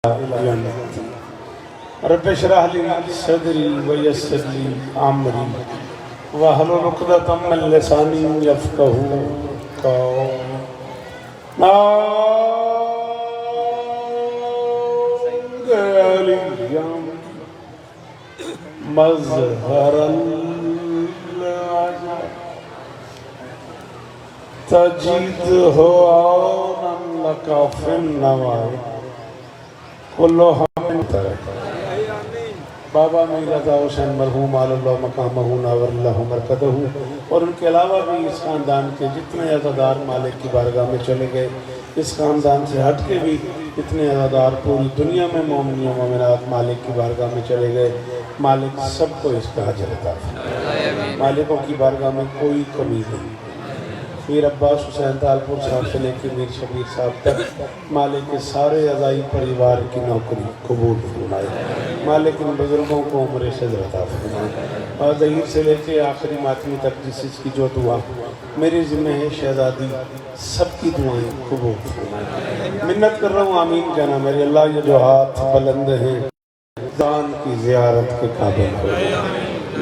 रब इश्रह ली सदरी वयस्सिर ली अमरी वहलुल उक़दतम मिन लिसानी यफ़क़हू क़ौली मज़हरल तजीदहु औनन लका फ़िन नवाए बाबा मीर रज़ा हुसैन मरहूम आलल्लाह मकामहू नव्वरल्लाहु मरकदहू और उनके अलावा भी इस ख़ानदान के जितने अज़ादार मालिक की बारगाह में चले गए, इस ख़ानदान से हट के भी जितने अज़ादार पूरी दुनिया में मोमिन मोमिनात मालिक की बारगाह में चले गए, मालिक सबको इसका अजर अता फरमाए। मालिकों की बारगाह में कोई कमी नहीं। मीर अब्बास हुसैन तालपुर साहब से लेकर मीर शबीर साहब तक मालिक के सारे अज़ाई परिवार की नौकरी कबूल फरमाए। मालिक इन बुज़ुर्गों को उम्र शज़र अता फरमाए और ज़हीर से लेकर आखिरी मातमी तक जिसकी जो दुआ मेरे ज़िम्मे है शहज़ादी सबकी दुआएं कबूल फरमाए। मिन्नत कर रहा हूँ आमीन कहना मेरे अल्लाह, ये जो हाथ बुलंद हैं दान की ज़ियारत के काबिल हो,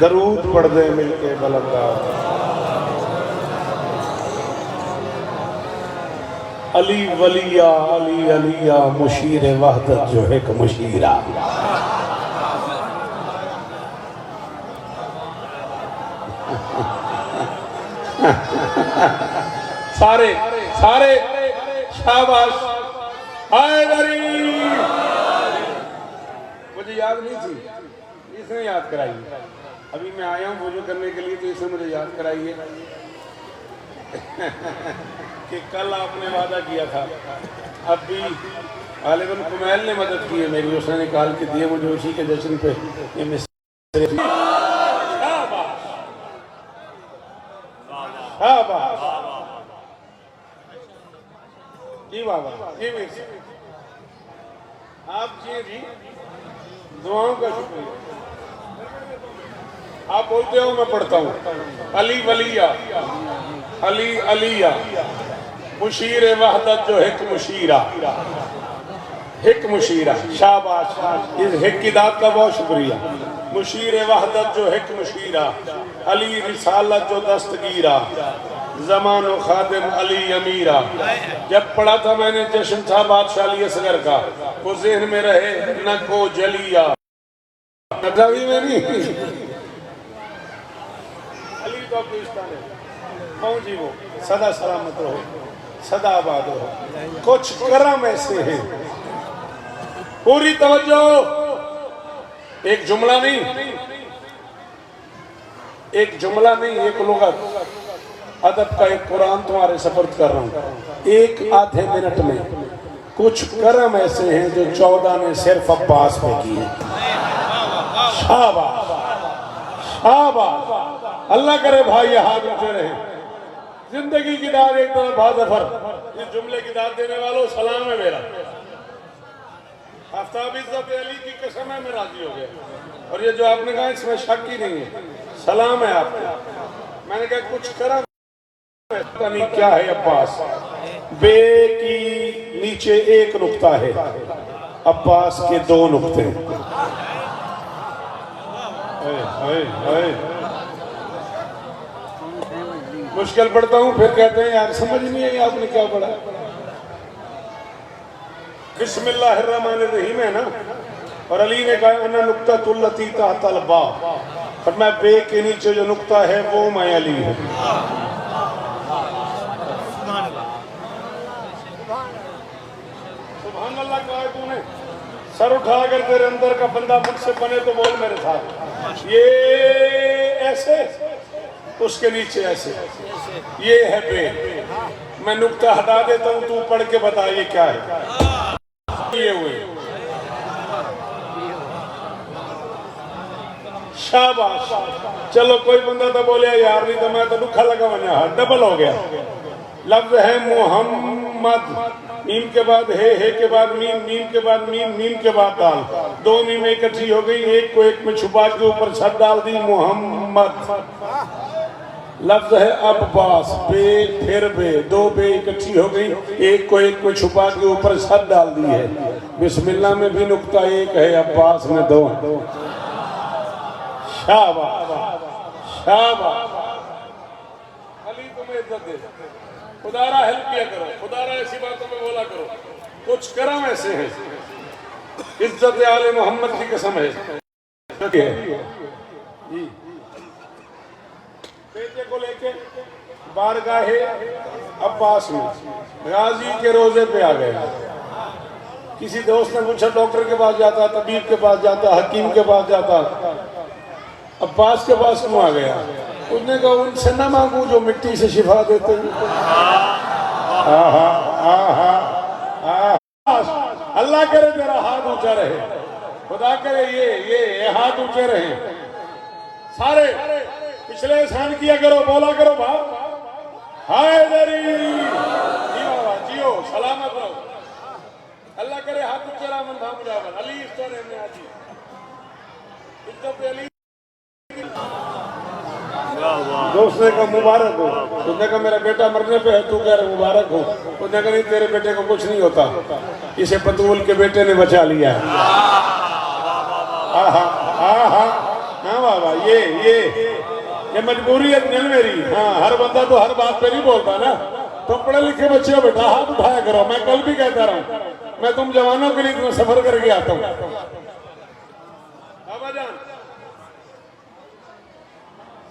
दरूद पढ़ दे मिल के बुलंदा अली वलिया अली अलिया मुशीर वहदत जो है कि मुशीरा। सारे सारे शाबाश हैदरी। मुझे याद नहीं थी, इसने याद कराई। अभी मैं आया हूँ वजू करने के लिए तो इसने मुझे याद कराई है कि कल आपने वादा किया था। अब भी गालिबन कुमैल ने मदद की है मेरी, उसने निकाल के दिए मुझे उसी के जश्न पे ये जी बाबा जी मेरे से आप जी दुआओं का शुक्रिया। आप बोलते हो मैं पढ़ता हूँ। अली वलिया अली अलिया मुशीर वहदत जो हिक मुशीरा, हिक मुशीरा। शाबाश, इस हिक की दात का बहुत शुक्रिया। मुशीर वहदत जो हिक मुशीरा, अली रिसालत जो दस्तगीरा, ज़मानो खादिम अली अमीरा। जब पढ़ा था मैंने जश्न था बादशाह असगर का, वो ज़हन में रहे न को जलिया नबी में नहीं अली तो पाकिस्तान है जी, वो सदा सलामत रहो, सदा आबाद रहो। कुछ करम ऐसे हैं, पूरी तवज्जो। एक जुमला नहीं, एक जुमला नहीं, एक लुगत अदब का एक कुरान तुम्हारे सपर्द कर रहा हूँ। एक आधे मिनट में कुछ करम ऐसे हैं जो 14 ने सिर्फ अब्बास पे किए। शाबाश शाबाश, अल्लाह करे भाई ये हाथ ऊंचे रहे। जिंदगी की दाद एक तरफ बाज़फ़र, इस जुमले की दाद देने वालों सलाम है मेरा। आफ्ताब इज़्ज़त अली की कसम है, मैं राजी हो गया। और ये जो आपने कहा इसमें शक ही नहीं है, सलाम है आपको। मैंने कहा कुछ करा नहीं, क्या है अब्बास? बे की नीचे एक नुक्ता है, अब्बास के 2 नुक्ते। मुश्किल पढ़ता हूँ फिर कहते हैं यार समझ नहीं आई आपने क्या पढ़ा। बिस्मिल्लाहिर्रहमानिर्रहीम है ना। और अली ने कहा अन्ना नुक्ततुल लती तहतल बा, और मैं बे के नीचे जो नुक्ता है वो मैं अली हूँ। सुभान अल्लाह कहा तूने। सर उठा कर तेरे अंदर का बंदा मुझसे बने तो बोल मेरे साथ। ये ऐसे, उसके नीचे ऐसे, ये है बे। मैं नुक्ता हटा देता हूँ, तू पढ़ के बता ये क्या है। ये हुए शाबाश। चलो कोई बंदा तो बोले यार नहीं तो मैं तो दुखा लगा वना, डबल हो गया। लफ्ज है मोहम्मद, मीम के बाद है के बाद मीम, मीम के बाद मीम, मीम के बाद दाल। 2 मीमें इकट्ठी हो गई, एक को एक में छुपा के ऊपर छत डाल दी, मोहम्मद। लफ्ज है अब्बास, बे फिर बे, 2 बे इकट्ठी हो गई, एक को एक में छुपा के ऊपर छत डाल दी है। बिस्मिल्लाह में भी नुक्ता एक है, अब्बास में दो है। शाबाश शाबाश। अली तुम्हें इज्जत दे, खुदारा हेल्प किया करो, खुदारा ऐसी बातों में बोला करो, कुछ करम ऐसे हैं, इज्जत आले मोहम्मद की कसम है। बेटे को लेके बारगाहे अब्बास में गाजी के रोजे पे आ गए। किसी दोस्त ने पूछा, डॉक्टर के पास जाता, तबीब के पास जाता, हकीम के पास जाता, अब्बास के पास क्यों आ गया? उसने कहा उनसे न मांगू जो मिट्टी से शिफा देते हैं। अल्लाह करे तेरा हाथ ऊंचा रहे, खुदा करे ये हाथ ऊंचे रहे। सारे पिछले एहसान किया करो, बोला करो हाय दरी जियो सलामत रहो। अल्लाह करे हाथ ऊंचे रहा मन था मुजावर अली इस तरह में आती इज्जत अली। दोस्त ने कहा मुबारक हो, उसने कहा मेरा बेटा मरने पे है, तू कह रहा मुबारक हो। उसने कहा नहीं तेरे बेटे को कुछ नहीं होता, इसे पतूल के बेटे ने बचा लिया है। हाँ बाबा ये मजबूरियत नहीं मेरी। हाँ हर बंदा तो हर बात पे नहीं बोलता ना। तुम पढ़े लिखे बच्चे हो बेटा, हाथ उठाया करो। मैं कल भी कहता रहा हूँ, मैं तुम जवानों के लिए इतना सफर करके आता हूँ। बाबा जान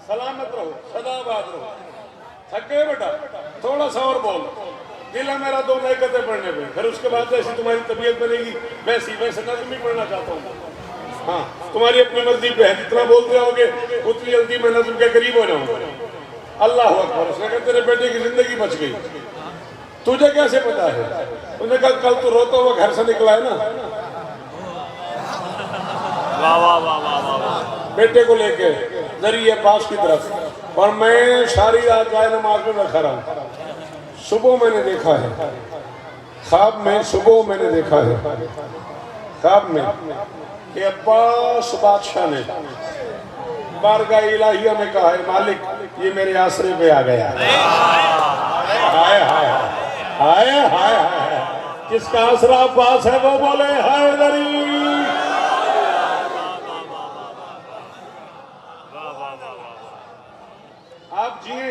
सलामत रहो, सदाबाद रहो। थक गए बेटा, थोड़ा सा और बोल। दिल है मेरा 2 नज़ीकतें पढ़ने पे, फिर उसके बाद जैसी तुम्हारी तबीयत बनेगी वैसे नज़्म भी पढ़ना चाहता हूँ। हाँ तुम्हारी अपनी मर्जी पे है, जितना बोलते होगे उतनी जल्दी मैं नज़्म के करीब हो जाऊंगा। अल्लाह अकबर। उसने कहा तेरे बेटे की जिंदगी बच गई, तुझे कैसे पता है? उसने कहा कल तू रोता हुआ घर से निकला है ना। वाह वाह वाह वाह वाह। बेटे को लेके जरिए पास की तरफ, और मैं सारी रात जाए नमाज में बैठा रहा हूँ। सुबह मैंने देखा है ख्वाब में, सुबह मैंने देखा है ख्वाब में कि अब्बास बादशाह ने बारगाह इलाहिया में कहा है मालिक ये मेरे आसरे पे आ गया। हाय हाय हाय हाय हाय। किसका आसरा अब्बास है वो बोले हाय दरी। आप जिए,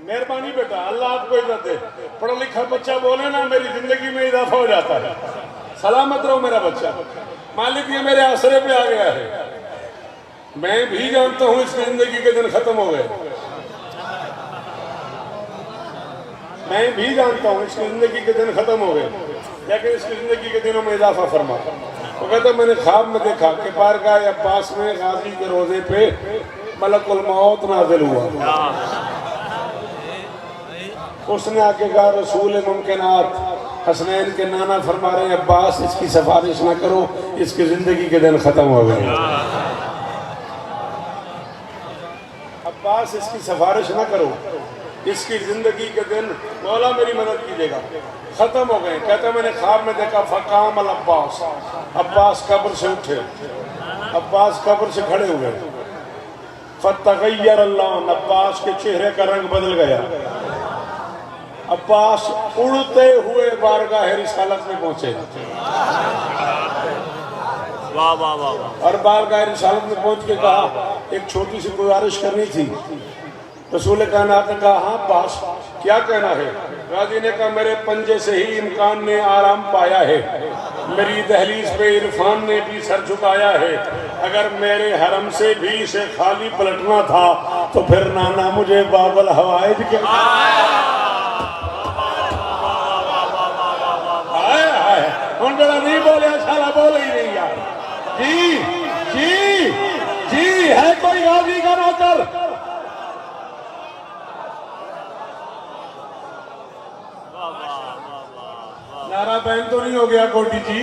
मेहरबानी बेटा, अल्लाह आपको इज्जत दे। पढ़ा लिखा बच्चा बोले ना मेरी जिंदगी में इजाफा हो जाता है। सलामत रहो मेरा बच्चा, मालिक ये मेरे आसरे पे आ गया है। मैं भी जानता हूं इसकी जिंदगी के दिन खत्म हो गए, मैं भी जानता हूं इसकी जिंदगी के दिन खत्म हो गए, लेकिन इसकी जिंदगी के दिनों में इजाफा फरमा। वो कहता मैंने ख्वाब में देखा कि बारगाह अब्बास में गाजी के रोजे पे मलकुल मौत नाज़िल हुआ। उसने आके कहा रसूल मुमकिनात हसनैन के नाना फरमा रहे हैं अब्बास इसकी सिफारिश ना करो, इसकी जिंदगी के दिन खत्म हो गए। अब्बास इसकी सिफारिश ना करो, इसकी जिंदगी के दिन मौला मेरी मदद कीजिएगा, खत्म हो गए। कहता मैंने ख्वाब में देखा फकाम अल अब्बास, अब्बास कब्र से उठे, अब्बास कब्र से खड़े हुए। फतगय्यर अल्लाह, अब्बास के चेहरे का रंग बदल गया। अब्बास उड़ते हुए बारगाह रिसालत में पहुंचे। वाह वाह वाह। और बारगाह रिसालत में पहुंच के कहा एक छोटी सी गुजारिश करनी थी। रसूल कायनात ने कहा हाँ अब्बास क्या कहना है? गाजी ने कहा मेरे पंजे से ही इम्कान ने आराम पाया है, मेरी दहलीज पे इरफान ने भी सर झुकाया है। अगर मेरे हरम से भी इसे खाली पलटना था तो फिर नाना मुझे बाबल हवाइज के हम जरा नहीं बोले, साला बोल ही नहीं यार। जी जी जी है कोई गाजी का नौकर? नारा बहन तो नहीं हो गया कोटी जी?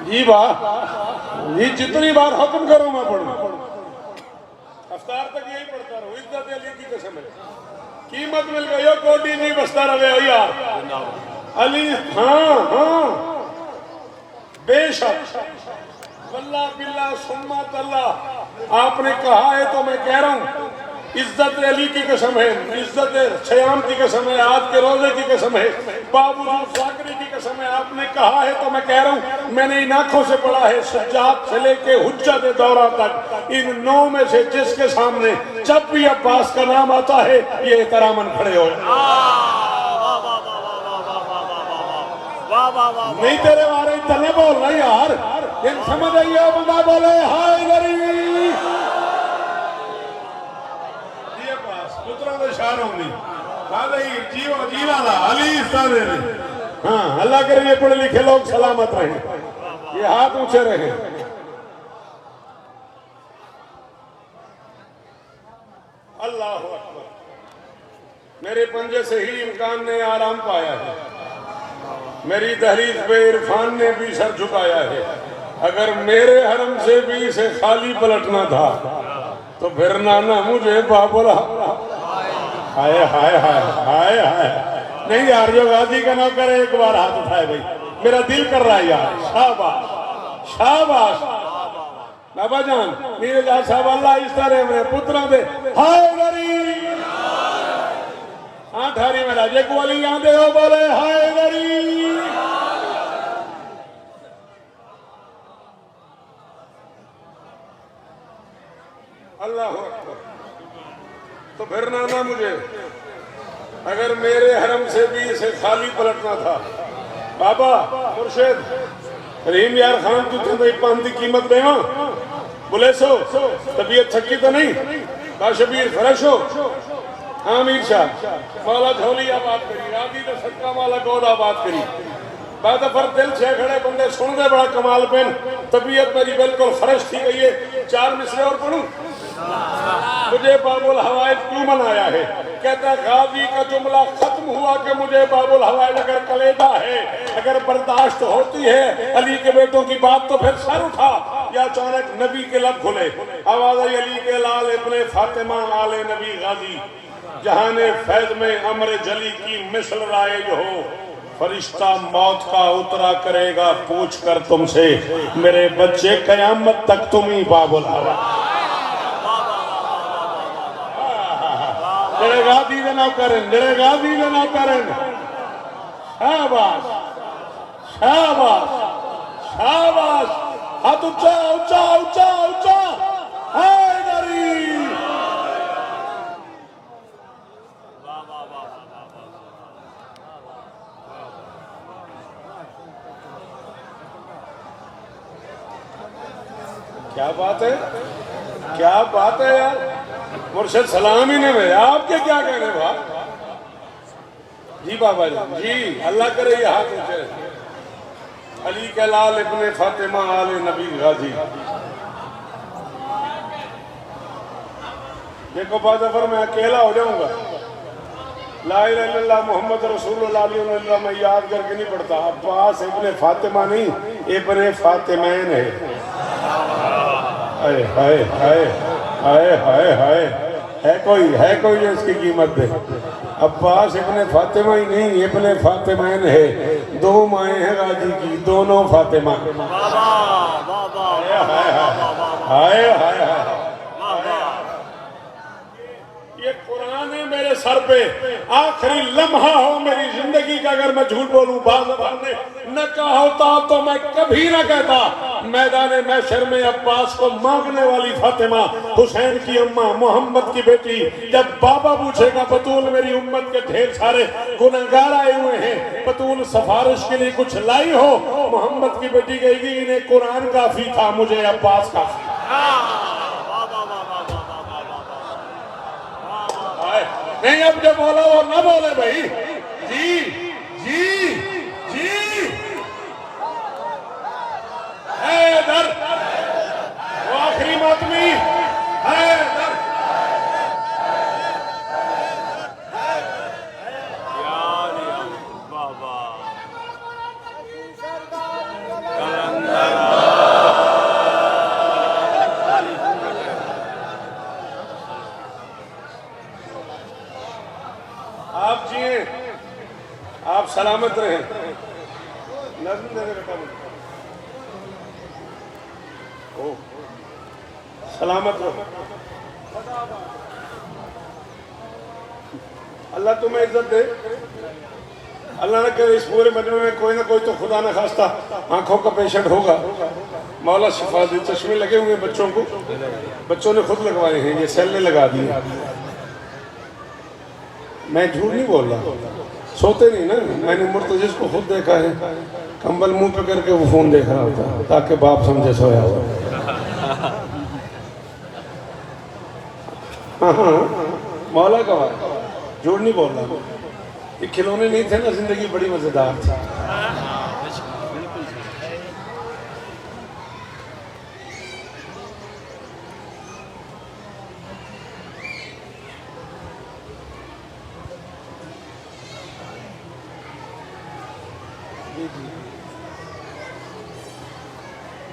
जी वाह, ये जितनी बार हुक्म करो मैं पढ़ूं, अफ्तार तक यही पढ़ता रहूं। इज्जत अली की कसम है, कीमत मिल गई हो कोटी नहीं बसता रहे यार अली। हाँ हाँ बेशक वल्लाह बिल्लाह सुम्मा तल्लाह, आपने कहा है तो मैं कह रहा हूँ, इज्जत अली की कसम है, इज्जत शयाम की कसम है, आज के रोजे की कसम है, बाबूजूद साकरी की कसम है, आपने कहा है तो मैं कह रहा हूँ, मैंने इन आंखों से पढ़ा है, सज्जाद से लेके हुज्जत दौरा तक, इन 9 में से जिसके सामने जब भी अब्बास का नाम आता है ये एहतरामन खड़े हो। नहीं तेरे बारे इतने बोल रहे यार, इन समझ आइए, बंदा बोले हाय गरीब पुत्रों के शान होंगी जीवा जीवा ला अली इस्ताने ने। हाँ अल्लाह करे ये पढ़े लिखे लोग सलामत रहे, ये हाथ ऊंचे रहे। अल्लाह अकबर। मेरे पंजे से ही इम्कान ने आराम पाया है, मेरी दहलीज पे इरफान ने भी सर झुकाया है। अगर मेरे हरम से भी इसे खाली पलटना था तो फिर नाना मुझे बाबुल हाय हाय हाय हाय हाय। नहीं यार, जो गाजी का ना करे एक बार हाथ उठाए भाई, मेरा दिल कर रहा है यार। शाबाश शाबाश बाबा जान मेरे जा साहब, अल्लाह इस तरह में पुत्रा दे हाय गरीब। हाँ थारी में राजे को वाली आंदे हो बोले हाय गरीब। अल्लाह अकबर। तो फिर नाना मुझे, अगर मेरे हरम से भी इसे खाली पलटना था। बाबा मुर्शिद रहीम यार खान तू तो पान की कीमत देवा बोले सो, तबीयत थकी तो नहीं, बाशबीर फ्रेश हो। हाँ मीर शाह मौला झोली आबाद करी, राजी तो सदका माला गौद आबाद करी। बाद पर दिल से खड़े बंदे सुन दे बड़ा कमाल पेन, तबीयत मेरी बिल्कुल फ्रेश थी गई है। 4 मिसरे और पढ़ूं। मुझे बाबुल हवाइज क्यों मनाया है? कहता गाजी का जुमला खत्म हुआ कि मुझे बाबुल हवाइज अगर कलेजा है, अगर बर्दाश्त होती है अली के बेटों की बात, तो फिर सर उठा या अचानक नबी के लब खुले। आवाज आई अली के लाल इब्ने फातिमा आले नबी गाजी, जहाने फैज में अमर जली की मिसल राइज हो। फरिश्ता मौत का उतरा करेगा पूछ कर तुमसे, मेरे बच्चे कयामत तक तुम ही बाबुल हवाइज। गादी ना करें, गादी ना करें। शाबाश शाबाश शाबाश। हाथ ऊंचा ऊंचा ऊंचा ऊंचा। हाय गरीब। क्या बात है, क्या बात है यार। मुर्शिद सलाम ही ने भेजा, आपके क्या कहने भाई? जी बाबा जी अल्लाह करे ये हाथ ऊंचे। अली के लाल इब्ने फातिमा आले नबी गाजी। देखो बादफर मैं अकेला हो जाऊंगा, ला इलाहा इल्लल्लाह मोहम्मद रसूलुल्लाह मैं याद करके नहीं पढ़ता। अब्बास इब्ने फातिमा नहीं, इब्ने फातिमैन है। हाय हाय हाय हाय हाय हाय। है कोई जो इसकी कीमत दे? अब्बास इब्ने फातिमा ही नहीं, इब्ने फातिमैन है। 2 माएँ हैं गाजी की, दोनों फातिमा। हाय हाय हाय। ये कुरान है मेरे सर पे। आखिरी लम्हा हो मेरी जिंदगी का अगर मैं झूठ बोलूं, बाज़ ने न कहा होता तो मैं कभी ना कहता। मैदान महशर में अब्बास को मांगने वाली फातिमा, हुसैन की अम्मा, मोहम्मद की बेटी, जब बाबा पूछेगा बतूल मेरी उम्मत के ढेर सारे गुनहगार आए हुए हैं, बतूल सिफारिश के लिए कुछ लाई हो? मोहम्मद की बेटी कहेगी इन्हें कुरान काफी था, मुझे अब्बास काफी। नहीं अब जो बोला वो ना बोले भाई। जी जी जी हैदर वो आखिरी मातमी हैदर। आप जिए, आप सलामत रहें। नज़्म दे दे बेटा। सलामत रहो। अल्लाह तुम्हें इज्जत दे। अल्लाह ने कहा इस पूरे मजमे में कोई ना कोई तो खुदा न खास्ता आंखों का पेशेंट होगा। मौला शिफा दे। चश्मे लगे हुए बच्चों को, बच्चों ने खुद लगवाए हैं, ये सेल ने लगा दिए। मैं झूठ नहीं बोल रहा, सोते नहीं ना। मैंने मुर्तजिज को खुद देखा है, कंबल मुंह पे करके वो फोन देख रहा होता ताकि बाप समझे सोया हुआ। हाँ हाँ, मौला का झूठ नहीं बोल रहा। ये खिलौने नहीं थे ना, जिंदगी बड़ी मजेदार थी।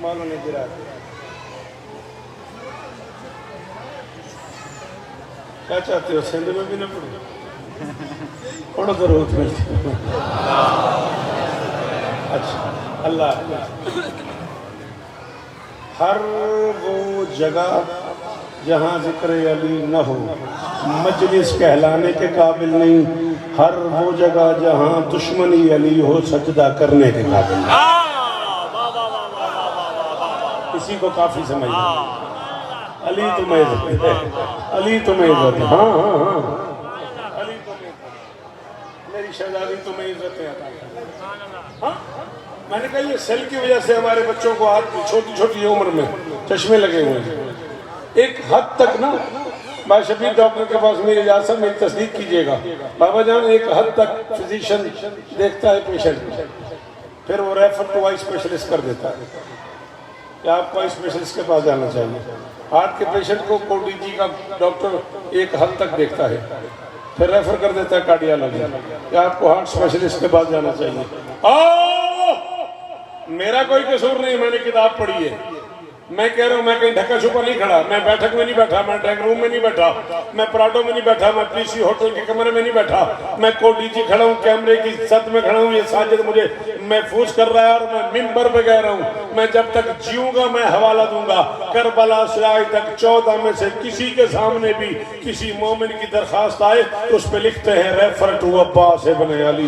मौला ने गिरा क्या चाहते हो, सिंध में भी न पड़ो, पढ़ो तो रोज मिलती। अच्छा, अल्लाह हर वो जगह जहाँ जिक्र अली न हो मजलिस कहलाने के काबिल नहीं। हर वो जगह जहाँ दुश्मनी अली हो सजदा करने के काबिल नहीं। इसी को काफी समझ अली तुम्हें इज्जत है, अली तुम्हें इज्जत है। हाँ हाँ हाँ, अली तुम्हें, मेरी शहजादी तुम्हें इज्जत है। हाँ, मैंने कहा ये सेल की वजह से हमारे बच्चों को आज छोटी छोटी उम्र में चश्मे लगे हुए हैं। एक हद तक ना, मैं शबीर डॉक्टर के पास मेरी इजाजत, मेरी तस्दीक कीजिएगा बाबा जान, एक हद तक फिजिशियन देखता है पेशेंट, फिर वो रेफर टू आई स्पेशलिस्ट कर देता है कि आपको आई स्पेशलिस्ट के पास जाना चाहिए। हार्ट के पेशेंट को कोडीजी का डॉक्टर एक हद तक देखता है, फिर रेफर कर देता है कार्डियोलॉजी कि आपको हार्ट स्पेशलिस्ट के पास जाना चाहिए। मेरा कोई कसूर नहीं, मैंने किताब पढ़ी है। मैं कह रहा हूँ, मैं कहीं ढका छुपा नहीं खड़ा, मैं बैठक में नहीं बैठा, मैं ड्राइंग रूम में नहीं बैठा, मैं पराठों में नहीं बैठा, मैं पीसी होटल के कमरे में नहीं बैठा, मैं कोडीजी खड़ा हूँ, कैमरे की छत में खड़ा हूँ। ये साजिद मुझे महफूज कर रहा है और मैं मिंबर पे कह रहा हूँ, मैं जब तक जीऊंगा मैं हवाला दूंगा। करबला से आज तक 14 में से किसी के सामने भी किसी मोमिन की दरखास्त आए तो उस पर लिखते हैं रेफर टू अब्बास इब्न अली।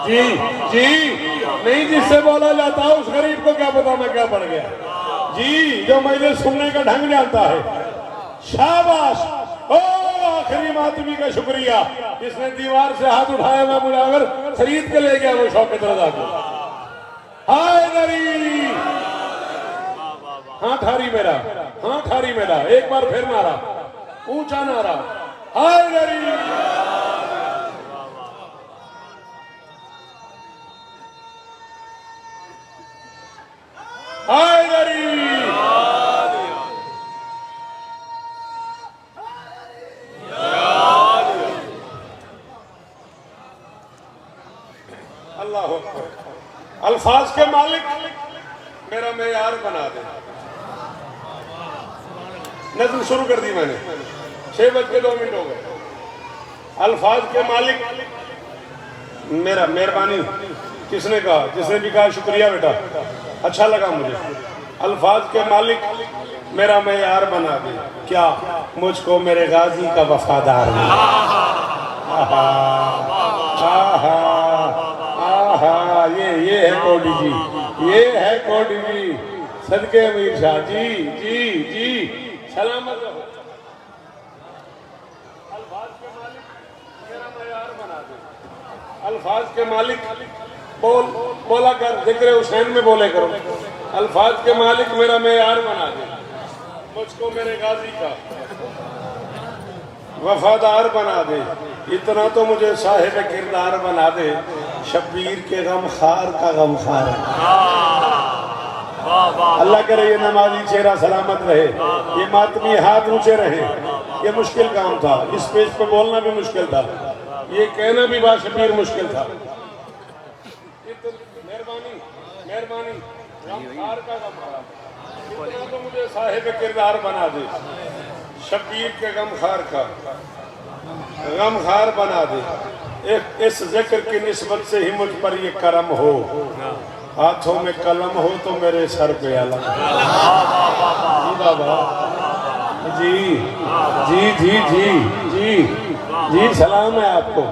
जी जी नहीं, जिससे बोला जाता है उस गरीब को क्या पता मैं क्या पढ़ गया। जी, जो मुझे सुनने का ढंग जानता है, शाबाश। ओ आखिरी मातमी का शुक्रिया, इसने दीवार से हाथ उठाया, मैं मुजावर खरीद के ले गया वो शौकत रजा को। हाय दरी, हाथ हारी मेरा, हाथ हारी मेरा, एक बार फिर नारा, ऊंचा नारा, हाय दरी। अल्लाह अल्फाज के मालिक मेरा मेयार बना दे। नज़्म शुरू कर दी मैंने, 6:02 हो गए। अल्फाज के मालिक मेरा, मेहरबानी किसने कहा? जिसने भी कहा शुक्रिया बेटा, अच्छा लगा मुझे। अल्फाज के मालिक मेरा मेयार बना दे, क्या मुझको मेरे गाजी का वफादार बना। आहा आहा आहा, ये है कोडी जी, ये है कोडी जी, सदके अमीर शाह जी जी जी, सलामत रहो। अल्फाज के मालिक मेरा मेयार बना दे। अल्फाज के मालिक बोला कर, जिक्र हुसैन में बोले करो। अल्फाज के मालिक मेरा मेयार बना दे, मुझको मेरे गाजी का वफादार बना दे। इतना तो मुझे साहिब किरदार बना दे, शब्बीर के गमखार का गमखार। अल्लाह करे ये नमाजी चेहरा सलामत रहे, ये मातमी हाथ ऊंचे रहे। ये मुश्किल काम था, इस पेज पे बोलना भी मुश्किल था, ये कहना भी बाशबीर मुश्किल था। मेहरबानी मेहरबानी, गमखार का गमखार, इतना तो मुझे साहिब किरदार बना दे, शब्बीर के गमखार का गमखार बना दे। इस जिक्र की निस्बत से ही मुझ पर ये करम हो। हाथों में कलम हो तो मेरे सर पे अलम। जी बाबा जी जी जी जी जी जी सलाम है आपको।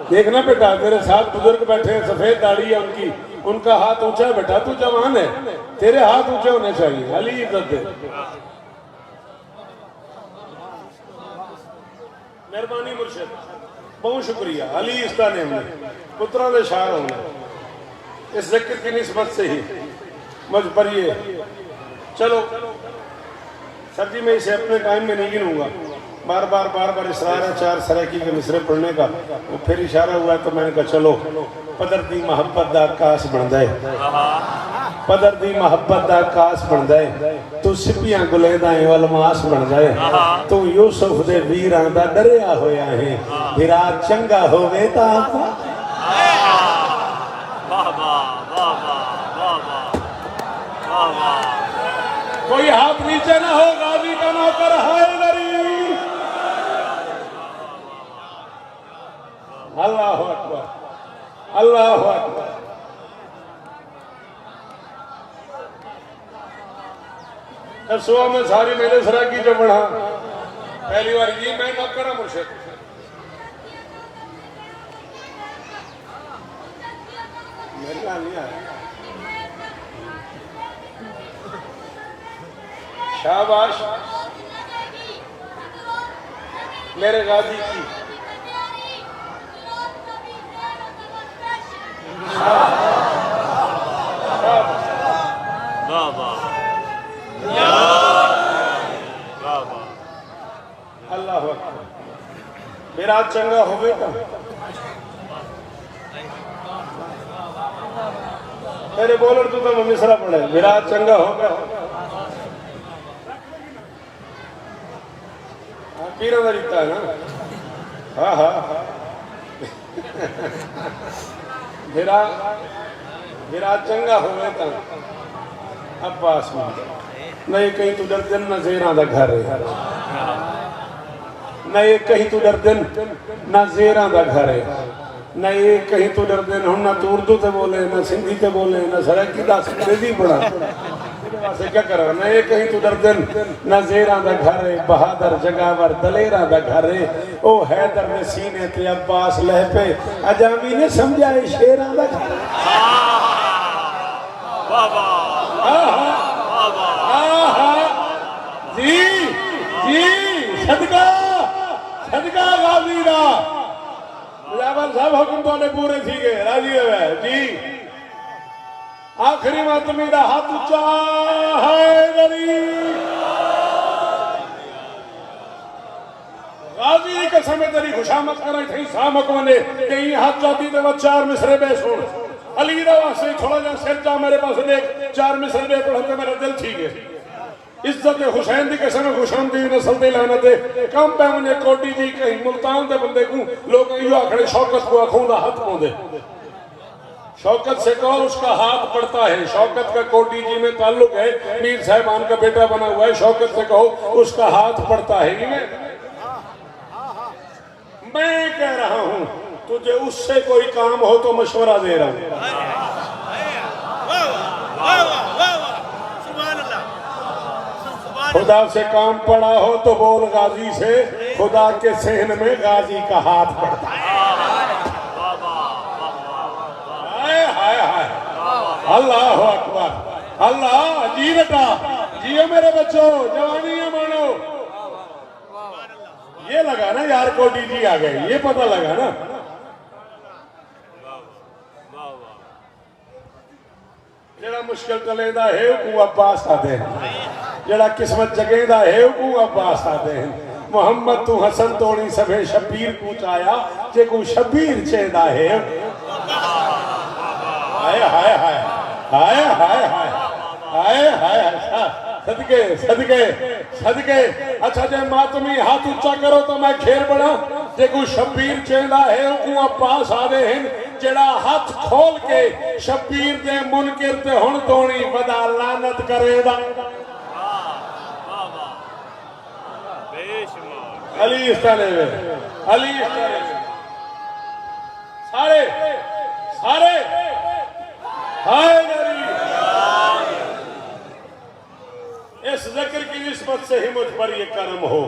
देखना बेटा तेरे साथ बुजुर्ग बैठे हैं, सफेद दाढ़ी है उनकी, उनका हाथ ऊंचा है। बेटा तू जवान है, तेरे हाथ ऊंचे होने चाहिए। अली इज्जत दे। मेहरबानी मुर्शिद, बहुत शुक्रिया। अली इसका नेम है, पुत्रा दे शार होने इस जिक्र की निस्बत से ही मुझ पर ये। चलो सर जी मैं इसे अपने टाइम में नहीं गिनूंगा, बार बार इसरार है 4 सराकी के मिसरे पढ़ने का। वो फिर इशारा हुआ तो मैंने कहा चलो पदर दी मोहब्बत दा आकाश बनदा है, पदर दी मोहब्बत दा आकाश बनदा है। तू सिपियां गुले दा अलमास बन जाए, तू यूसुफ दे वीरां दा डरिया होया है। हीरा चंगा होवे ता कोई हाथ नीचे ना हो, गाजी का नौकर हाय गरीब। अल्लाह अकबर, अल्लाह अकबर। सुबह में सारी मेरे सरा की जो बढ़ा पहली बार जी मैं नौकर हूं मुर्शिद। मेरे लाल नहीं आया। शाबाश मेरे गाजी की। अल्लाह मेरा चंगा हो बेटा, तेरे बोलर तू तो मिसरा पड़े। मेरा चंगा होगा पीरा का रीता है ना। हाँ हाँ मेरा मेरा चंगा होवे तो अब्बास में नहीं कहीं तू डर दिन न जेरा दा घर है, न ये कहीं तू डर दिन न जेरा दा घर है, न ये कहीं तू डर दिन हम ना तू उर्दू ते बोले न सिंधी ते बोले न सराकी दा अंग्रेजी पढ़ा से क्या करा। न ये कहीं तू डर दिन न जेरा दा घर है, बहादुर जगावर दलेरा दा घर है। ओ हैदर ने सीने ते अब्बास लह पे, अजामी ने समझा है शेरा दा घर। जी जी सदका सदका गाजी दा मुजावर साहब हुक्म तोड़े पूरे थी गए राजी है जी। आखिरी मातमी दा हाथ उच्चा है गरीब। गाजी की कसम तेरी खुशामद करे थी सामक बने कहीं हाथ जाती तो वह 4 मिसरे बे सुन। अली दा वास्ते थोड़ा जा सिर जा मेरे पास देख 4 मिसरे बे पढ़ते मेरा दिल ठीक है। इज्जत हुसैन की कसम खुशाम दी नस्ल दी लानत है। कम पे मुझे कोटी जी कहीं मुल्तान दे बंदे को लोग यो आखड़े शौकत को आंखों दा हाथ पाउंदे। शौकत से कहो उसका हाथ पड़ता है। शौकत का कोटी जी में ताल्लुक है, मीर साहिबान का बेटा बना हुआ है। शौकत से कहो उसका हाथ पड़ता है। मैं कह रहा हूं तुझे उससे कोई काम हो तो मशवरा दे रहा हूं। खुदा से काम पड़ा हो तो बोल गाजी से, खुदा के सहन में गाजी का हाथ पड़ता है। हाय हाय अल्लाह अकबर। अल्लाह जी बेटा जियो मेरे बच्चों, जवानी है मानो। ये लगा ना यार कोटी जी आ गए, ये पता लगा ना। जरा मुश्किल चलेदा है को अब्बास आते हैं, जरा किस्मत जगेदा है को अब्बास आते हैं। मोहम्मद तू हसन तोड़ी सभे शबीर को चाया जे को शबीर चेदा है। हाय हाय हाय हाय हाय हाय हाय हाय सदके सदके सदके। अच्छा जे मातमी हाथ ऊंचा करो तो मैं खेर बड़ा जे को शबीर चेदा है को अब्बास आदे हैं। जड़ा हाथ खोल के शबीर दे मुनकिर ते हुण तोणी वदा लानत करेदा। अली इस्ताने अली इस्ताने सारे सारे हैदरी। इस जिक्र की निस्बत से ही मुझ पर ये करम हो,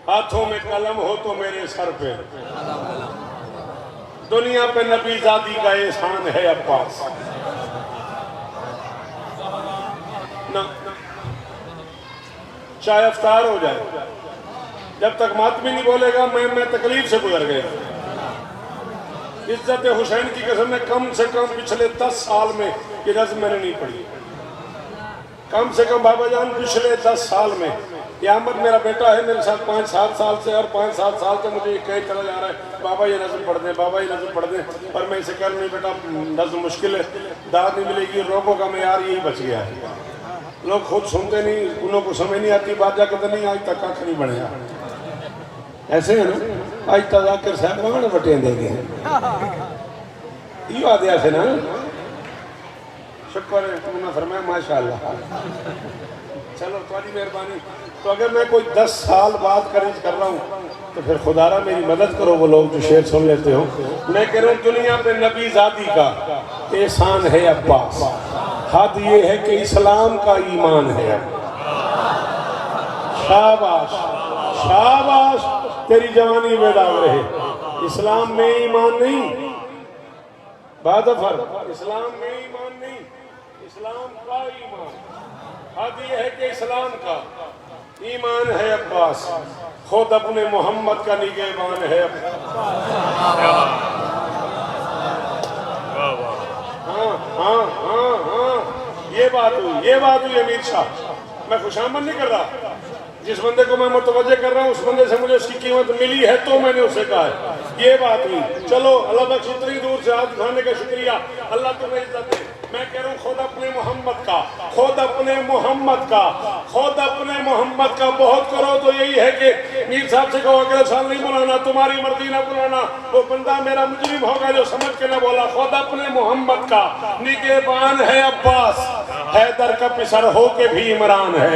हाथों में कलम हो तो मेरे सर पे, दुनिया पे नबी ज़ादी का एहसान है अब्बास। ना चाहे अफ्तार हो जाए, जब तक मातमी नहीं बोलेगा मैं तकलीफ से गुजर गया। इज्जत हुसैन की कसम में कम से कम पिछले 10 साल में ये नज़्म मैंने नहीं पढ़ी, कम से कम बाबा जान पिछले 10 साल में। ये अहमद मेरा बेटा है, मेरे साथ 5-7 साल से, और 5-7 साल से मुझे कहीं चला जा रहा है, बाबा ये नज़्म पढ़ दें, बाबा ये नज़्म पढ़ दें, और मैं इसे कर नहीं बेटा, नज़्म मुश्किल है, दाद नहीं मिलेगी, रोगों का मेयार यही बच गया है। लोग खुद सुनते नहीं, उन्हों को समझ नहीं आती बात, जाकर नहीं आज तक कख नहीं बढ़िया। ऐसे है ना, आज तक आकर साहब वहां बटे देंगे ये आदि ऐसे ना। शुक्र है तुमने फरमाया माशाअल्लाह। चलो तुम्हारी मेहरबानी। तो अगर मैं कोई 10 साल बाद खरीज कर रहा हूँ तो फिर खुदारा मेरी मदद करो, वो लोग जो शेर सुन लेते हो। मैं कह रहा हूँ दुनिया पे नबी ज़ादी का एहसान है अब्बास, हद ये है कि इस्लाम का ईमान है। शाबाश शाबाश, तेरी जवानी में दाग रहे। इस्लाम में ईमान नहीं, बाद फर्क, इस्लाम में ईमान नहीं, इस्लाम का ईमान। हद ये है कि इस्लाम का ईमान है अब्बास, खुद अपने मोहम्मद का निगहबान है। हाँ हाँ हाँ हाँ, ये बात हुई अमीर शाह। मैं खुशामद नहीं कर रहा, जिस बंदे को मैं मुतवज्जे कर रहा हूँ उस बंदे से मुझे उसकी कीमत मिली है तो मैंने उससे कहा है, ये बात हुई। चलो अल्लाह बख्श, इतनी दूर से हाथ उठाने का शुक्रिया, अल्लाह तुम्हें इज्जत दे। मैं कह रहा हूँ खुद अपने मोहम्मद का, खुद अपने मोहम्मद का, खुद अपने मोहम्मद का बहुत करो तो यही है कि मीर साहब से कहो अगले साल नहीं बुलाना, तुम्हारी मर्जी ना बुलाना, वो बंदा मेरा मुजरिम होगा जो समझ के ना बोला। खुद अपने मोहम्मद का निगहबान है अब्बास, हैदर का पिसर हो के भी इमरान है।